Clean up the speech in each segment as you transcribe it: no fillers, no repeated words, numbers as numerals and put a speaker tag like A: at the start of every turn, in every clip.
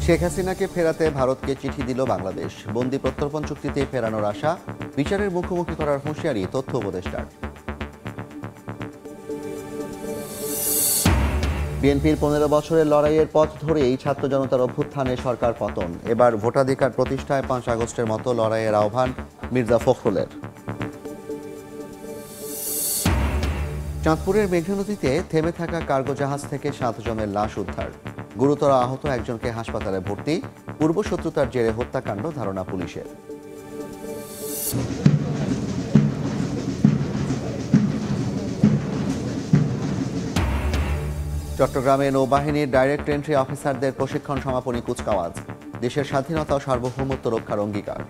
A: শেখ হাসিনাকে ফেরাতে ভারতকে চিঠি দিল বাংলাদেশ। বন্দি প্রত্যর্পণ চুক্তিতে ফেরানোর আশা, বিচারের মুখোমুখি করার হুঁশিয়ারি তথ্য উপদেষ্টার। বিএনপির 15 বছরের লড়াইয়ের পথ ধরেই ছাত্র জনতার অভ্যুত্থানে সরকার পতন। এবার ভোটাধিকার প্রতিষ্ঠায় 5 আগস্টের মতো লড়াইয়ের আহ্বান মির্জা ফখরুলের। চাঁদপুরের মেঘনা নদীতে থেমে থাকা কার্গো জাহাজ থেকে 7 জনের লাশ উদ্ধার। গুরুতর আহত একজনকে হাসপাতালে ভর্তি। পূর্বশত্রুতার জেরে হত্যাকাণ্ড ধারণা পুলিশের। চট্টগ্রামে নৌবাহিনীর ডাইরেক্ট এন্ট্রি অফিসারদের প্রশিক্ষণ সমাপনী কুচকাওয়াজ। দেশের স্বাধীনতা ও সার্বভৌমত্ব রক্ষার অঙ্গীকার।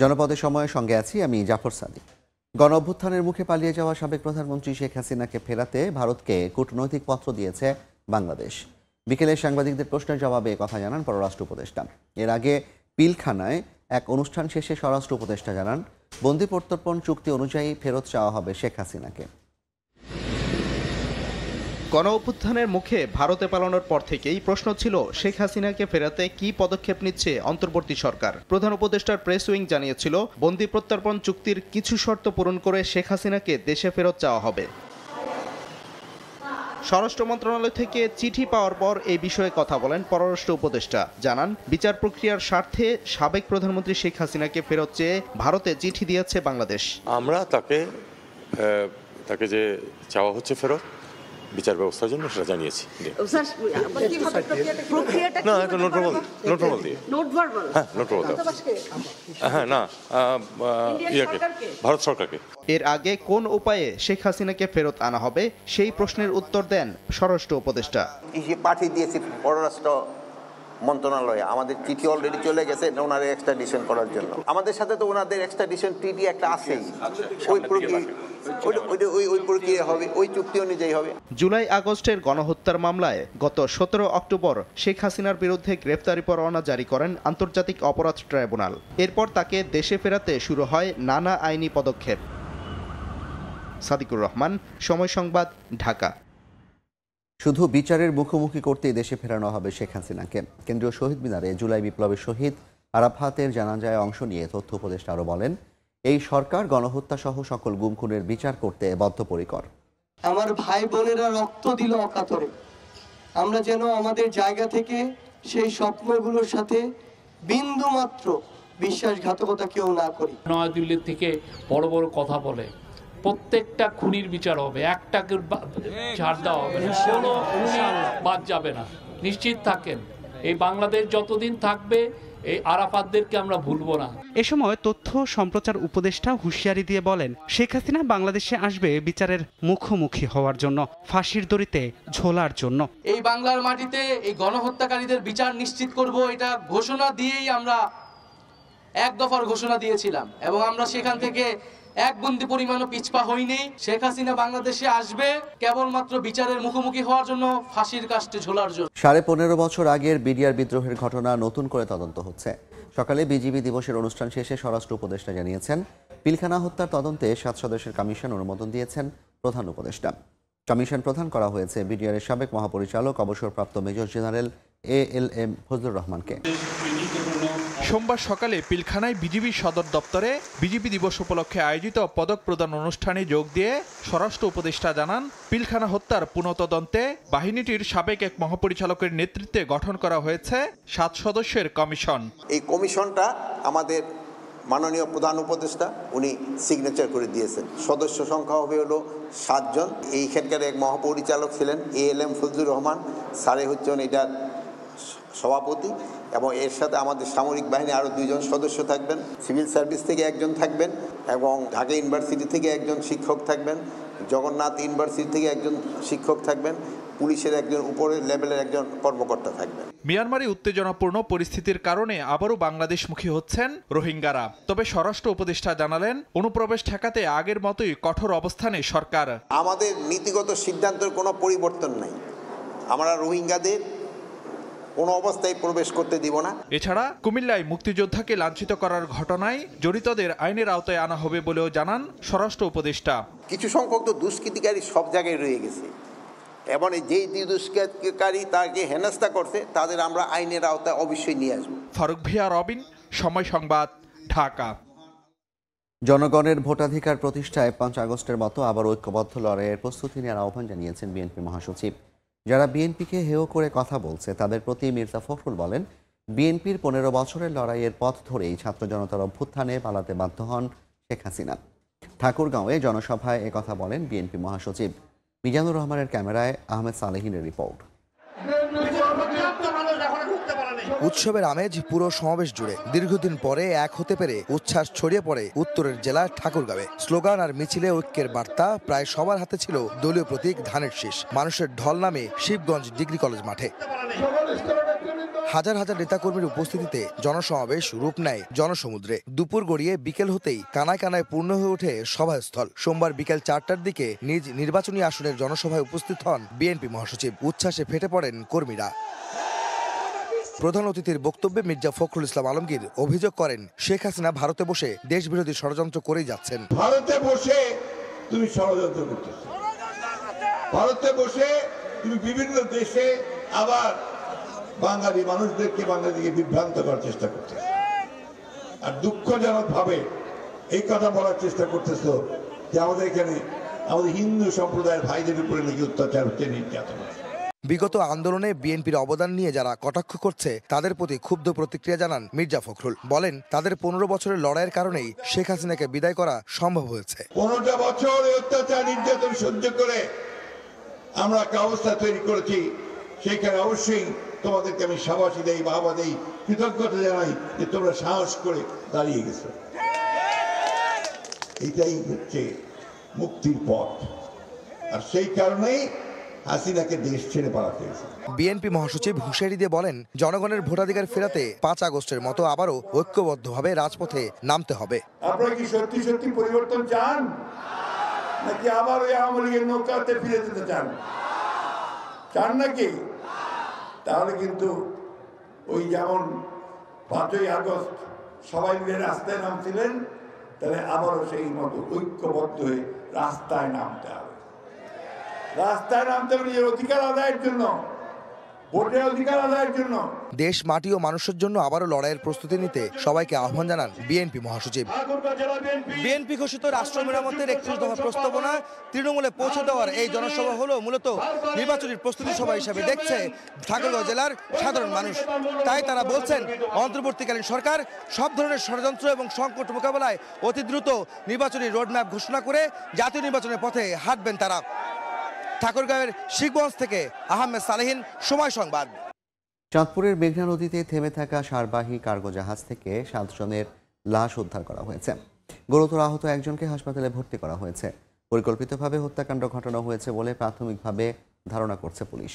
A: জনপদের সময়ের সঙ্গে আছি আমি জাফর সাদিক। গণ অভ্যুত্থানের মুখে পালিয়ে যাওয়া সাবেক প্রধানমন্ত্রী শেখ হাসিনাকে ফেরাতে ভারতকে কূটনৈতিক পত্র দিয়েছে বাংলাদেশ। বিকেলে সাংবাদিকদের প্রশ্নের জবাবে কথা জানান পররাষ্ট্র উপদেষ্টা। এর আগে পিলখানায় এক অনুষ্ঠান শেষে স্বরাষ্ট্র উপদেষ্টা জানান, বন্দি প্রত্যর্পণ চুক্তি অনুযায়ী ফেরত চাওয়া হবে শেখ হাসিনাকে।
B: গণ অভ্যুত্থানের মুখে ভারতে পালানোর পর থেকেই প্রশ্ন ছিল শেখ হাসিনাকে ফেরাতে কি পদক্ষেপ নিচ্ছে অন্তর্বর্তী সরকার। প্রধান উপদেষ্টার প্রেস উইং জানিয়েছিল, বন্দি প্রত্যর্পণ চুক্তির কিছু শর্ত পূরণ করে শেখ হাসিনাকে দেশে ফেরত চাওয়া হবে। স্বরাষ্ট্র মন্ত্রণালয় থেকে চিঠি পাওয়ার পর এই বিষয়ে কথা বলেন পররাষ্ট্র উপদেষ্টা। জানান, বিচার প্রক্রিয়ার স্বার্থে সাবেক প্রধানমন্ত্রী শেখ হাসিনাকে ফেরত চেয়ে ভারতে চিঠি দিয়েছে বাংলাদেশ।
C: আমরা তাকে যে চাওয়া হচ্ছে ফেরত বিচার ব্যবস্থার জন্য সেটা জানিয়েছি। না, একটা নোট ভার্বাল দিয়ে। হ্যাঁ, নোট ভার্বাল। হ্যাঁ, না, ভারত সরকারকে।
B: এর আগে কোন উপায়ে শেখ হাসিনাকে ফেরত আনা হবে সেই প্রশ্নের উত্তর দেন স্বরাষ্ট্র উপদেষ্টা।
D: পাঠিয়ে দিয়েছি পররাষ্ট্র মন্ত্রণালয়ে, আমাদের চিঠি অলরেডি চলে গেছে ওনার এক্সট্রাডিশন করার জন্য। আমাদের সাথে তো ওনাদের এক্সট্রাডিশন ট্রিটি একটা আছেই, ওই প্রক্রিয়া হবে, ওই চুক্তি অনুযায়ী হবে।
B: জুলাই আগস্টের গণহত্যার মামলায় গত 17 অক্টোবর শেখ হাসিনার বিরুদ্ধে গ্রেফতারি পরোয়ানা জারি করেন আন্তর্জাতিক অপরাধ ট্রাইব্যুনাল। এরপর তাকে দেশে ফেরাতে শুরু হয় নানা আইনি পদক্ষেপ। সাদিকুর রহমান, সময় সংবাদ, ঢাকা।
A: শুধু বিচারের মুখোমুখি করতেই দেশে ফেরানো হবে শেখ হাসিনাকে। কেন্দ্রীয় শহীদ মিনারে জুলাই বিপ্লবের শহীদ আরাফাতের জানাজায় অংশ নিয়ে তথ্য উপদেষ্টা আরও বলেন, এই সরকার গণহত্যা সহ সকল গুম খুনের বিচার করতে বদ্ধপরিকর।
E: আমার ভাই বোনেরা রক্ত দিল অকাতরে, আমরা যেন আমাদের জায়গা থেকে সেই স্বপ্নগুলোর সাথে বিন্দু মাত্র বিশ্বাসঘাতকতা কেউ না করি।
F: নয়াদিল্লি থেকে বড় বড় কথা বলে প্রত্যেকটা খুনির বিচার হবে, একটাকে ছাড় দেওয়া হবে না, কোনো খুনি বাদ যাবে না। নিশ্চিত থাকেন, এই বাংলাদেশ যতদিন থাকবে এই আরাফাতদেরকে আমরা ভুলবো না।
G: এ সময় তথ্য সম্প্রচার উপদেষ্টা হুঁশিয়ারি দিয়ে বলেন, শেখ হাসিনা বাংলাদেশে আসবে বিচারের মুখোমুখি হওয়ার জন্য, ফাঁসির দড়িতে ঝোলার জন্য।
H: এই বাংলার মাটিতে এই গণহত্যাকারীদের বিচার নিশ্চিত করব, এটা ঘোষণা দিয়েই আমরা এক দফার ঘোষণা দিয়েছিলাম এবং আমরা সেখান থেকে এক বন্দি পরিমাণও পিছপা হয়নি। শেখ হাসিনা বাংলাদেশে আসবে কেবলমাত্র বিচারের মুখোমুখি হওয়ার জন্য, ফাঁসির কাস্টে ঝোলার জন্য। 15.5 বছর আগের বিডিআর বিদ্রোহের ঘটনা নতুন করে তদন্ত হচ্ছে। সকালে বিজিবি দিবসের অনুষ্ঠান শেষে স্বরাষ্ট্র উপদেষ্টা জানিয়েছেন, পিলখানা হত্যার তদন্তে 7 সদস্যের কমিশন অনুমোদন দিয়েছেন প্রধান উপদেষ্টা। কমিশন প্রধান করা হয়েছে বিডিআরের সাবেক মহাপরিচালক অবসরপ্রাপ্ত মেজর জেনারেল ALM ফজলুর রহমানকে।
I: সোমবার সকালে পিলখানায় বিজিবি সদর দপ্তরে বিজিবি দিবস উপলক্ষে আয়োজিত পদক প্রদান অনুষ্ঠানে যোগ দিয়ে স্বরাষ্ট্র উপদেষ্টা জানান, পিলখানা হত্যার পুনঃতদন্তে বাহিনীটির সাবেক এক মহাপরিচালকের নেতৃত্বে গঠন করা হয়েছে 7 সদস্যের কমিশন।
D: এই কমিশনটা আমাদের মাননীয় প্রধান উপদেষ্টা উনি সিগনেচার করে দিয়েছেন। সদস্য সংখ্যা হবে হলো 7 জন। এইখানকার এক মহাপরিচালক ছিলেন ALM ফজলুর রহমান, স্যারে হচ্ছেন এটার সভাপতি, এবং এর সাথে আমাদের সামরিক বাহিনী আরও 2 জন সদস্য থাকবেন, সিভিল সার্ভিস থেকে 1 জন থাকবেন, এবং ঢাকা ইউনিভার্সিটি থেকে 1 জন শিক্ষক থাকবেন, জগন্নাথ ইউনিভার্সিটি থেকে 1 জন শিক্ষক থাকবেন, পুলিশের 1 জন উপরের লেভেলের 1 জন কর্মকর্তা থাকবেন।
I: মিয়ানমারে উত্তেজনাপূর্ণ পরিস্থিতির কারণে আবারও বাংলাদেশমুখী হচ্ছেন রোহিঙ্গারা। তবে স্বরাষ্ট্র উপদেষ্টা জানালেন, অনুপ্রবেশ ঠেকাতে আগের মতোই কঠোর অবস্থানে সরকার।
D: আমাদের নীতিগত সিদ্ধান্তের কোনো পরিবর্তন নাই। আমরা রোহিঙ্গাদের কোনো অবস্থায় প্রবেশ করতে দিব না।
I: এছাড়া কুমিল্লায় মুক্তিযোদ্ধাকে লাঞ্ছিত করার ঘটনায় জড়িতদের আইনের আওতায় আনা হবে বলেও জানান স্বরাষ্ট্র উপদেষ্টা।
D: কিছু সংখ্যক তো দুষ্কৃতিকারী সব জায়গায় রয়ে গেছে, এবং যেই দুষ্কৃতিকারী তাকে হেনস্থা করছে তাদের আমরা আইনের আওতায় অবশ্যই নিয়ে আসবো।
I: ফারুক ভিয়া, রবিন, সময় সংবাদ, ঢাকা।
A: জনগণের ভোটাধিকার প্রতিষ্ঠায় 5 আগস্টের মতো আবার ঐক্যবদ্ধ লড়াইয়ের প্রস্তুতি নেওয়ার আহ্বান জানিয়েছেন বিএনপি মহাসচিব। যারা বিএনপিকে হেয় করে কথা বলছে তাদের প্রতি মির্জা ফখরুল বলেন, বিএনপির 15 বছরের লড়াইয়ের পথ ধরেই ছাত্র জনতার অভ্যুত্থানে পালাতে বাধ্য হন শেখ হাসিনা। ঠাকুরগাঁওয়ে জনসভায় একথা বলেন বিএনপি মহাসচিব। মিজানুর রহমানের ক্যামেরায় আহমেদ সালেহিনের রিপোর্ট।
J: উৎসবের আমেজ পুরো সমাবেশ জুড়ে। দীর্ঘদিন পরে এক হতে পেরে উচ্ছ্বাস ছড়িয়ে পড়ে উত্তরের জেলা ঠাকুরগাঁওয়ে। স্লোগান আর মিছিলে ঐক্যের বার্তা। প্রায় সবার হাতে ছিল দলীয় প্রতীক ধানের শীষ। মানুষের ঢল নামে শিবগঞ্জ ডিগ্রি কলেজ মাঠে। হাজার হাজার নেতাকর্মীর উপস্থিতিতে জনসমাবেশ রূপ নেয় জনসমুদ্রে। দুপুর গড়িয়ে বিকেল হতেই কানায় কানায় পূর্ণ হয়ে ওঠে সভাস্থল। সোমবার বিকেল 4টার দিকে নিজ নির্বাচনী আসনের জনসভায় উপস্থিত হন বিএনপি মহাসচিব। উচ্ছ্বাসে ফেটে পড়েন কর্মীরা। প্রধান অতিথির বক্তব্যে মির্জা ফখরুল ইসলাম আলমগীর অভিযোগ করেন, শেখ হাসিনা ভারতে বসে দেশবিরোধী ষড়যন্ত্র করেই যাচ্ছেন।
K: ভারতে বসে তুমি ষড়যন্ত্র করতেছো, ভারতে বসে তুমি বিভিন্ন দেশে আবার বাঙালি মানুষদেরকে বাঙালিকে বিভ্রান্ত করার চেষ্টা করতেছো, আর দুঃখজনক ভাবে এই কথা বলার চেষ্টা করতেছো যে আমাদের এখানে আমাদের হিন্দু সম্প্রদায়ের ভাইদের উপরে নাকি অত্যাচার হচ্ছে, নির্যাতন হচ্ছে।
J: বিগত আন্দোলনে বিএনপির অবদান নিয়ে যারা কটাক্ষ করছে তাদের প্রতি ক্ষুব্ধ প্রতিক্রিয়া জানান মির্জা ফখরুল। বলেন, তাদের 15 বছরের লড়াইয়ের কারণেই শেখ হাসিনাকে বিদায় করা সম্ভব হয়েছে।
K: 15টা বছর অত্যাচার নির্যাতন সহ্য করে আমরা একটা অবস্থা তৈরি করেছি, সেইখানে অবশ্যই তোমাদেরকে আমি সাবাসী দেই, বাহবা দেই, কৃতজ্ঞতা জানাই যে তোমরা সাহস করে দাঁড়িয়ে গেছো। এটাই হচ্ছে মুক্তির পথ, আর সেই কারণেই হাসিনাকে দেশ ছেড়ে পালাতে হয়েছে।
J: বিএনপি মহাসচিব হুঁশিয়ারি দিয়ে বলেন, জনগণের ভোটাধিকার ফেরাতে 5 আগস্টের মতো আবারও ঐক্যবদ্ধভাবে রাজপথে নামতে হবে।
K: আপনারা কি সত্যি সত্যি পরিবর্তন চান, নাকি আবার ওই আওয়ামী লীগের নৌকাতে ফিরে যেতে চান? চান নাকি? তাহলে কিন্তু ওই যেমন 5ই আগস্ট সবাই মিলে রাস্তায় নামছিলেন, তাহলে আবারও সেই মতো ঐক্যবদ্ধ হয়ে রাস্তায় নামতে হবে। রাস্তায় নামতে হবে নিজের অধিকার আদায়ের জন্য, ভোটের অধিকার আদায়ের জন্য।
J: দেশ, মাটি ও মানুষের জন্য আবারও লড়াইয়ের প্রস্তুতি নিতে সবাইকে আহ্বান জানান বিএনপি মহাসচিব। বিএনপি ঘোষিত রাষ্ট্র মেরামতের 31 দফা প্রস্তাবনা তৃণমূলে পৌঁছে দেওয়ার এই জনসভা হলো মূলত নির্বাচনী প্রস্তুতি সভা হিসেবে দেখছে ঠাকুরগাঁও জেলার সাধারণ মানুষ। তাই তারা বলছেন, অন্তর্বর্তীকালীন সরকার সব ধরনের ষড়যন্ত্র এবং সংকট মোকাবেলায় অতি দ্রুত নির্বাচনী রোডম্যাপ ঘোষণা করে জাতীয় নির্বাচনের পথে হাঁটবেন তারা। ঠাকুরগাঁওয়ের শিবগঞ্জ থেকে আহমেদ সালেহিন, সময় সংবাদ।
A: চাঁদপুরের মেঘনা নদীতে থেমে থাকা সারবাহী কার্গো জাহাজ থেকে 7 জনের লাশ উদ্ধার করা হয়েছে। গুরুতর আহত একজনকে হাসপাতালে ভর্তি করা হয়েছে। পরিকল্পিতভাবে হত্যাকাণ্ড ঘটানো হয়েছে বলে প্রাথমিকভাবে ধারণা করছে পুলিশ।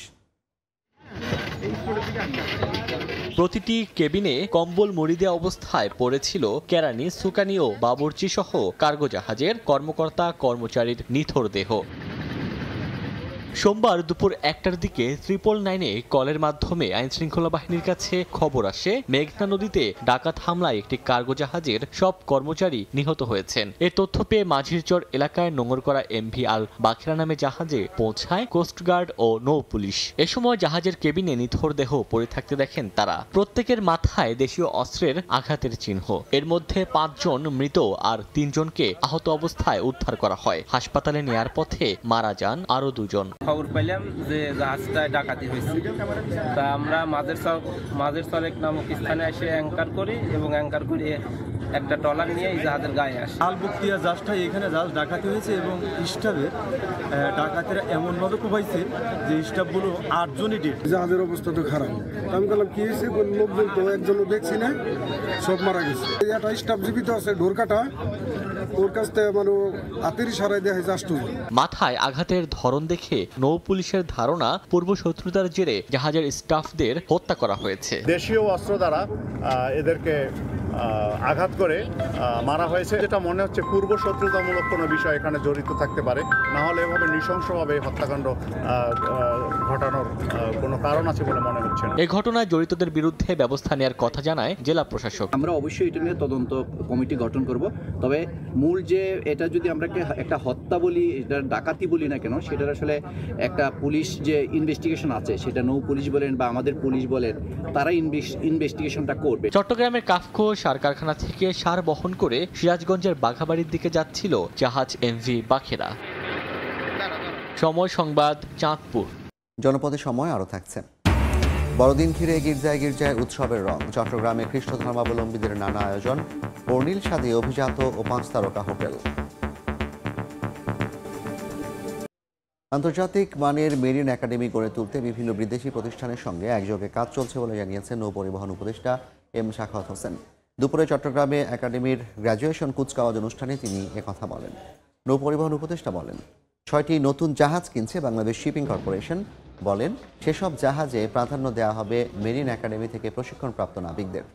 L: প্রতিটি কেবিনে কম্বল মুড়ি দেওয়া অবস্থায় পড়েছিল কেরানি, সুকানি ও বাবুর্চি সহ কার্গো জাহাজের কর্মকর্তা কর্মচারীর নিথর দেহ। সোমবার দুপুর 1টার দিকে 999-এ কলের মাধ্যমে আইনশৃঙ্খলা বাহিনীর কাছে খবর আসে, মেঘনা নদীতে ডাকাত হামলায় একটি কার্গো জাহাজের সব কর্মচারী নিহত হয়েছেন। এ তথ্য পেয়ে মাঝিরচর এলাকায় নোঙর করা এমভি আল বাখেরা নামে জাহাজে পৌঁছায় কোস্টগার্ড ও নৌ পুলিশ। এ সময় জাহাজের কেবিনে নিথর দেহ পড়ে থাকতে দেখেন তারা। প্রত্যেকের মাথায় দেশীয় অস্ত্রের আঘাতের চিহ্ন। এর মধ্যে 5 জন মৃত আর 3 জনকে আহত অবস্থায় উদ্ধার করা হয়। হাসপাতালে নেয়ার পথে মারা যান আরো 2 জন।
M: খবর পাইলাম যে জাহাজটায় ডাকাতি হয়েছে, তা আমরা মাঝের চরেক নামক স্থানে এসে অ্যাঙ্কার করি এবং অ্যাঙ্কার করে একটা ট্রলার নিয়ে এই জাহাজের গায়ে আসে।
N: আলবুক্তিয়া জাহাজটা এখানে জাহাজ ডাকাতি হয়েছে এবং স্টাফের ডাকাতিরা এমনভাবে কোপাইছে যে স্টাফগুলো 8 জনই ডেড।
O: জাহাজের অবস্থা তো খারাপ। আমি বললাম কি হয়েছে, লোকজন তো একজনও দেখছি না, সব মারা গেছে। একটা স্টাফ জীবিত আছে ঢোরকাটা, ওর কাছ থেকে মানে হাতেরই সারাই দেওয়া হয়েছে 8 জন।
L: মাথায় আঘাতের ধরন দেখে নৌ পুলিশের ধারণা পূর্ব শত্রুতার জেরে জাহাজের স্টাফদের হত্যা করা হয়েছে।
P: দেশীয় অস্ত্র দ্বারা এদেরকে আঘাত করে মারা হয়েছে, যেটা মনে হচ্ছে পূর্ব শত্রুতামূলক কোনো বিষয় এখানে জড়িত থাকতে পারে, না হলে এভাবে নৃশংসভাবে হত্যাকাণ্ড ঘটানোর কোনো কারণ আছে বলে মনে হচ্ছে না।
L: এই ঘটনায় জড়িতদের বিরুদ্ধে ব্যবস্থা নেওয়ার কথা জানায় জেলা প্রশাসক।
Q: আমরা অবশ্যই এটা নিয়ে তদন্ত কমিটি গঠন করব, তবে মূল যে এটা যদি আমরা একটা হত্যা বলি, এটা ডাকাতি বলি না কেন, সেটার আসলে একটা পুলিশ যে ইনভেস্টিগেশন আছে, সেটা নৌ পুলিশ বলেন বা আমাদের পুলিশ বলেন, তারা ইনভেস্টিগেশনটা করবে।
L: চট্টগ্রামের কাফকো সার কারখানা থেকে সার বহন করে সিরাজগঞ্জের বাঘাবাড়ির দিকে যাচ্ছিল জাহাজ এমভি বাখেরা। সময় সংবাদ, চাঁদপুর।
A: জনপদে সময় আরও থাকছে। বড়দিন ঘিরে গির্জায় গির্জায় উৎসবের রং। চট্টগ্রামে খ্রিস্ট ধর্মাবলম্বীদের নানা আয়োজন, বর্ণিল স্বাদে অভিজাত ও 5 তারকা হোটেল। আন্তর্জাতিক মানের মেরিন একাডেমি গড়ে তুলতে বিভিন্ন বিদেশি প্রতিষ্ঠানের সঙ্গে একযোগে কাজ চলছে বলে জানিয়েছেন নৌ পরিবহন উপদেষ্টা এম শাখাওয়াত হোসেন। দুপুরে চট্টগ্রামে একাডেমির গ্র্যাজুয়েশন কুচকাওয়াজ অনুষ্ঠানে তিনি একথা বলেন। নৌ পরিবহন উপদেষ্টা বলেন, 6টি নতুন জাহাজ কিনছে বাংলাদেশ শিপিং কর্পোরেশন। বলেন, সেসব জাহাজে প্রাধান্য দেওয়া হবে মেরিন একাডেমি থেকে প্রশিক্ষণপ্রাপ্ত নাবিকদের।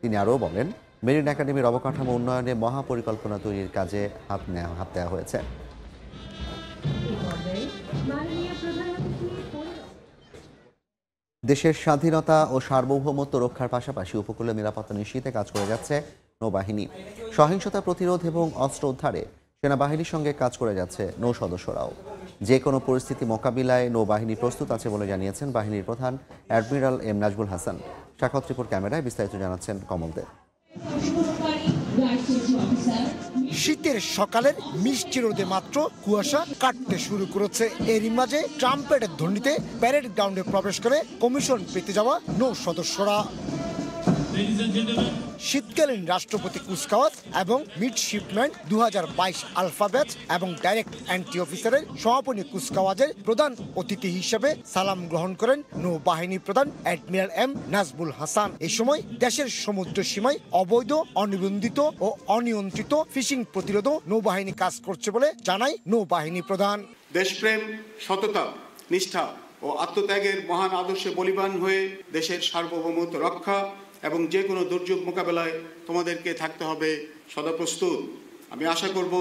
A: তিনি আরও বলেন, মেরিন একাডেমির অবকাঠামো উন্নয়নে মহাপরিকল্পনা তৈরির কাজে হাত দেওয়া হয়েছে। দেশের স্বাধীনতা ও সার্বভৌমত্ব রক্ষার পাশাপাশি উপকূলীয় নিরাপত্তা নিশ্চিতে কাজ করে যাচ্ছে নৌবাহিনী। সহিংসতা প্রতিরোধ এবং অস্ত্র উদ্ধারে সেনাবাহিনীর সঙ্গে কাজ করে যাচ্ছে নৌ সদস্যরাও। যে কোনো পরিস্থিতি মোকাবিলায় নৌবাহিনী প্রস্তুত আছে বলে জানিয়েছেন বাহিনীর প্রধান অ্যাডমিরাল এম নাজবুল হাসান। সাক্ষাৎ রিপোর্ট ক্যামেরায় বিস্তারিত জানাচ্ছেন কমল দেব।
R: শীতের সকালের মিষ্টি রোদে মাত্র কুয়াশা কাটতে শুরু করেছে। এরই মাঝে ট্রাম্পের ধ্বনিতে প্যারেড গ্রাউন্ডে প্রবেশ করে কমিশন পেতে যাওয়া নৌ সদস্যরা। শীতকালীন রাষ্ট্রপতি কুচকাওয়াজ এবং মিডশিপম্যান 2022 আলফা ব্যাচ এবং ডাইরেক্ট এন্ট্রি অফিসারের সমাপনী কুচকাওয়াজের প্রধান অতিথি হিসেবে সালাম গ্রহণ করেন নৌবাহিনী প্রধান অ্যাডমিরাল এম নাজবুল হাসান। এই সময় দেশের সমুদ্র সীমায় অবৈধ, অনিবন্ধিত ও অনিয়ন্ত্রিত ফিশিং প্রতিরোধ নৌবাহিনী কাজ করছে বলে জানায় নৌবাহিনী প্রধান।
S: দেশপ্রেম, সততা, নিষ্ঠা ও আত্মত্যাগের মহান আদর্শে বলিবান হয়ে দেশের সার্বভৌমত্ব রক্ষা এবং যে কোনো দুর্যোগ মোকাবেলায় তোমাদেরকে থাকতে হবে সদা প্রস্তুত। আমি আশা করব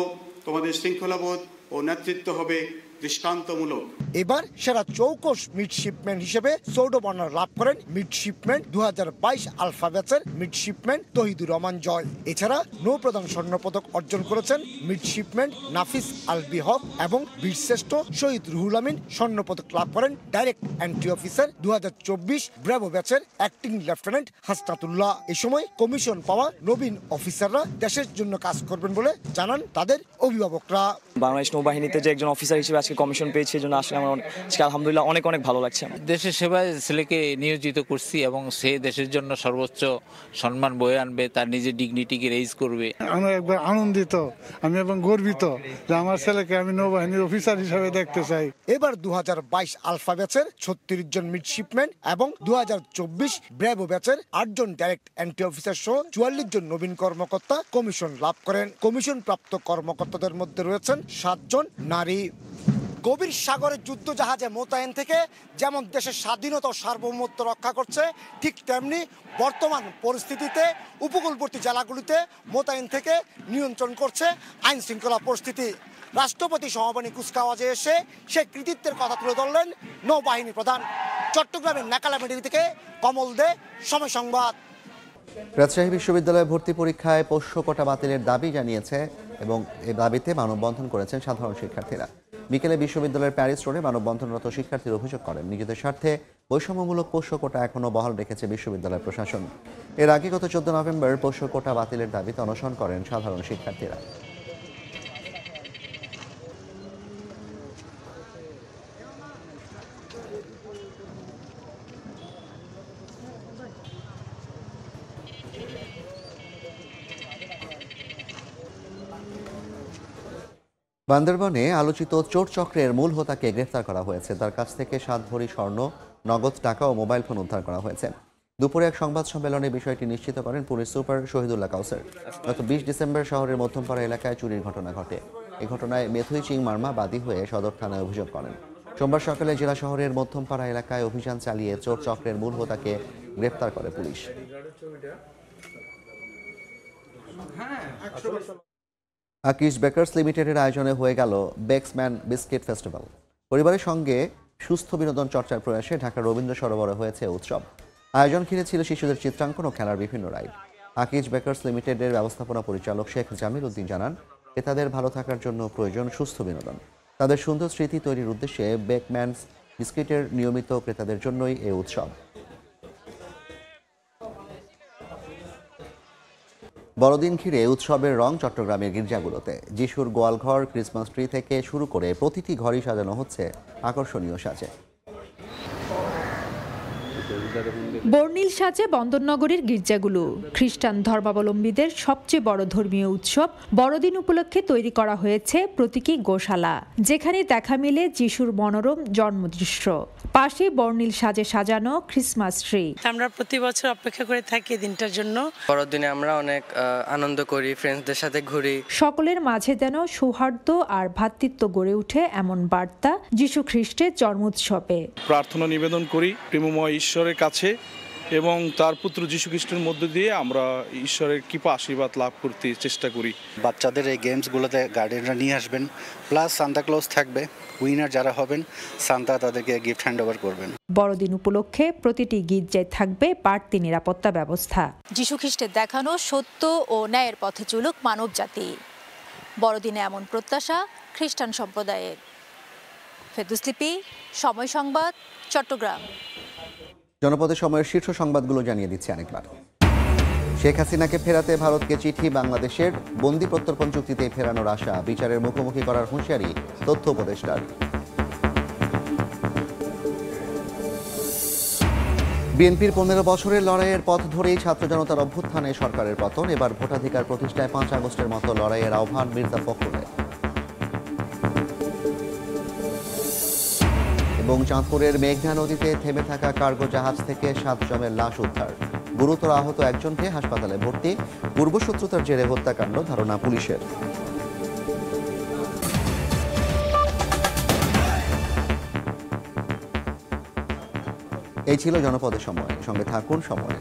S: তোমাদের শৃঙ্খলাবোধ ও নেতৃত্ব হবে দৃষ্টান্তমূলক।
R: এবার সেরা চৌকস মিডশিপম্যান হিসেবে সৌরভ অনার লাভ করেন মিডশিপম্যান 2022 আলফা ব্যাচের মিডশিপম্যান তহিদুর রহমান জয়। এছাড়া নৌপ্রধান স্বর্ণপদক অর্জন করেছেন মিডশিপম্যান নাফিস আলবি হক এবং বীরশ্রেষ্ঠ শহীদ রুহুল আমিন স্বর্ণপদক লাভ করেন ডাইরেক্ট এন্ট্রি অফিসার 2024 ব্র্যাভো ব্যাচের অ্যাক্টিং লেফটেন্যান্ট হাসনাতুল্লাহ। এই সময় কমিশন পাওয়া নবীন অফিসাররা দেশের জন্য কাজ করবেন বলে জানান তাদের অভিভাবকরা।
T: বাংলাদেশ নৌবাহিনীতে যে একজন অফিসার হিসেবে আজকে কমিশন পেয়েছি, এই জন্য আসলে আমার আলহামদুলিল্লাহ অনেক ভালো লাগছে।
U: দেশের সেবায় ছেলেকে নিয়োজিত করছি এবং সে দেশের জন্য সর্বোচ্চ সম্মান বয়ে আনবে, তার নিজের ডিগনিটিকে রেইজ করবে।
O: আমি একবার আনন্দিত, আমি এবং গর্বিত যে আমার ছেলেকে আমি নৌবাহিনীর অফিসার হিসেবে দেখতে চাই।
R: এবার 2022 আলফা ব্যাচের 36 জন মিডশিপম্যান এবং 2024 ব্র্যাভো ব্যাচের 8 জন ডাইরেক্ট এন্ট্রি অফিসার সহ 44 জন নবীন কর্মকর্তা কমিশন লাভ করেন। কমিশন প্রাপ্ত কর্মকর্তাদের মধ্যে রয়েছেন 7 জন নারী। গভীর সাগরের যুদ্ধ জাহাজে মোতায়েন থেকে যেমন দেশের স্বাধীনতা ও সার্বভৌমত্ব রক্ষা করছে, ঠিক তেমনি বর্তমান পরিস্থিতিতে উপকূলবর্তী জেলাগুলিতে মোতায়েন থেকে নিয়ন্ত্রণ করছে আইন শৃঙ্খলা পরিস্থিতি। রাষ্ট্রপতি সমাপনী কুচকাওয়াজে এসে সে কৃতিত্বের কথা তুলে ধরলেন নৌবাহিনী প্রধান। চট্টগ্রামের নাকালামেডি থেকে কমল দে, সময় সংবাদ।
A: রাজশাহী বিশ্ববিদ্যালয়ে ভর্তি পরীক্ষায় পোষ্য কোটা বাতিলের দাবি জানিয়েছে এবং এই দাবিতে মানববন্ধন করেছেন সাধারণ শিক্ষার্থীরা। বিকেলে বিশ্ববিদ্যালয়ের প্যারিস রোডে মানববন্ধনরত শিক্ষার্থীরা অভিযোগ করেন, নিজেদের স্বার্থে বৈষম্যমূলক পোষ্য কোটা এখনও বহাল রেখেছে বিশ্ববিদ্যালয় প্রশাসন। এর আগে গত 14 নভেম্বর পোষ্য কোটা বাতিলের দাবিতে অনশন করেন সাধারণ শিক্ষার্থীরা। বান্দরবনে আলোচিত চোর চক্রের মূল হোতাকে গ্রেফতার করা হয়েছে। তার কাছ থেকে 7 ভরি স্বর্ণ, নগদ টাকা ও মোবাইল ফোন উদ্ধার করা হয়েছে। দুপুরে এক সংবাদ সম্মেলনে বিষয়টি নিশ্চিত করেন পুলিশ সুপার শহীদুল্লাহ কাউসার। গত 20 ডিসেম্বর শহরের মধ্যমপাড়া এলাকায় চুরির ঘটনা ঘটে। এই ঘটনায় মেথুই চিং মার্মা বাদী হয়ে সদর থানায় অভিযোগ করেন। সোমবার সকালে জেলা শহরের মধ্যমপাড়া এলাকায় অভিযান চালিয়ে চোর চক্রের মূল হোতাকে গ্রেফতার করে পুলিশ। আকিজ বেকার্স লিমিটেডের আয়োজনে হয়ে গেল বেক্সম্যান বিস্কিট ফেস্টিভ্যাল। পরিবারের সঙ্গে সুস্থ বিনোদন চর্চার প্রয়াসে ঢাকার রবীন্দ্র সরোবরে হয়েছে উৎসব। আয়োজন ঘিরে ছিল শিশুদের চিত্রাঙ্কন ও খেলার বিভিন্ন রাইড। আকিজ বেকার্স লিমিটেডের ব্যবস্থাপনা পরিচালক শেখ জামিল উদ্দিন জানান, ক্রেতাদের ভালো থাকার জন্য প্রয়োজন সুস্থ বিনোদন। তাদের সুন্দর স্মৃতি তৈরির উদ্দেশ্যে বেকম্যানস বিস্কিটের নিয়মিত ক্রেতাদের জন্যই এই উৎসব। বড়দিন ঘিরে উৎসবের রং চট্টগ্রামের গির্জাগুলোতে। যিশুর গোয়ালঘর, ক্রিসমাস ট্রি থেকে শুরু করে প্রতিটি ঘরই সাজানো হচ্ছে আকর্ষণীয় সাজে।
C: বর্ণিল সাজে বন্দরনগরীর গির্জাগুলো। খ্রিস্টান ধর্মাবলম্বীদের সবচেয়ে বড় ধর্মীয় উৎসব বড়দিন উপলক্ষে তৈরি করা হয়েছে প্রতীকী গোশালা, যেখানে দেখা মিলে যিশুর মনোরম জন্মদৃশ্য। পাশে বর্ণিল সাজে সাজানো ক্রিসমাস ট্রি।
V: আমরা প্রতি বছর অপেক্ষা করে থাকি দিনটার জন্য।
W: বড়দিনে আমরা অনেক আনন্দ করি, ফ্রেন্ডসদের সাথে ঘুরি।
C: সকলের মাঝে যেন সৌহার্দ্য আর ভ্রাতৃত্ব গড়ে ওঠে এমন বার্তা যিশু খ্রিস্টের জন্মোৎসবে।
X: প্রার্থনা নিবেদন করি প্রেমময় ঈশ্বরের কাছে এবং তার পুত্র যীশু খ্রিস্টের মধ্য দিয়ে আমরা ঈশ্বরের কৃপা আশীর্বাদ লাভ করতে চেষ্টা করি।
Y: বাচ্চাদের এই গেমসগুলোতে গার্ডিয়ানরা নিয়ে আসবেন, প্লাস সান্তা ক্লজ থাকবে। উইনার যারা হবেন সান্তা তাদেরকে গিফট হ্যান্ড ওভার করবেন।
C: বড়দিন উপলক্ষে প্রতিটি গির্জায় থাকবে বাড়তি নিরাপত্তা ব্যবস্থা।
Z: যিশু খ্রিস্টের দেখানো সত্য ও ন্যায়ের পথে চলুক মানব জাতি, বড়দিনে এমন প্রত্যাশা খ্রিস্টান সম্প্রদায়ের। ফেরদৌস লিপি, সময় সংবাদ, চট্টগ্রাম।
A: জনপদের সময়ের শীর্ষ সংবাদগুলো জানিয়ে দিচ্ছে আরেকবার। শেখ হাসিনাকে ফেরাতে ভারতকে চিঠি, বাংলাদেশের বন্দি প্রত্যর্পণ চুক্তিতে ফেরানোর আশা, বিচারের মুখোমুখি করার হুঁশিয়ারি তথ্য উপদেষ্টার। বিএনপির 15 বছরের লড়াইয়ের পথ ধরেই ছাত্র জনতার অভ্যুত্থানে সরকারের পতন। এবার ভোটাধিকার প্রতিষ্ঠায় 5 আগস্টের মতো লড়াইয়ের আহ্বান মির্জা ফখরুলের। এবং চাঁদপুরের মেঘনা নদীতে থেমে থাকা কার্গো জাহাজ থেকে 7 জনের লাশ উদ্ধার। গুরুতর আহত একজনকে হাসপাতালে ভর্তি। পূর্বশত্রুতার জেরে হত্যাকাণ্ড ধারণা পুলিশের। এই ছিল জনপদের সময়। সঙ্গে থাকুন সময়।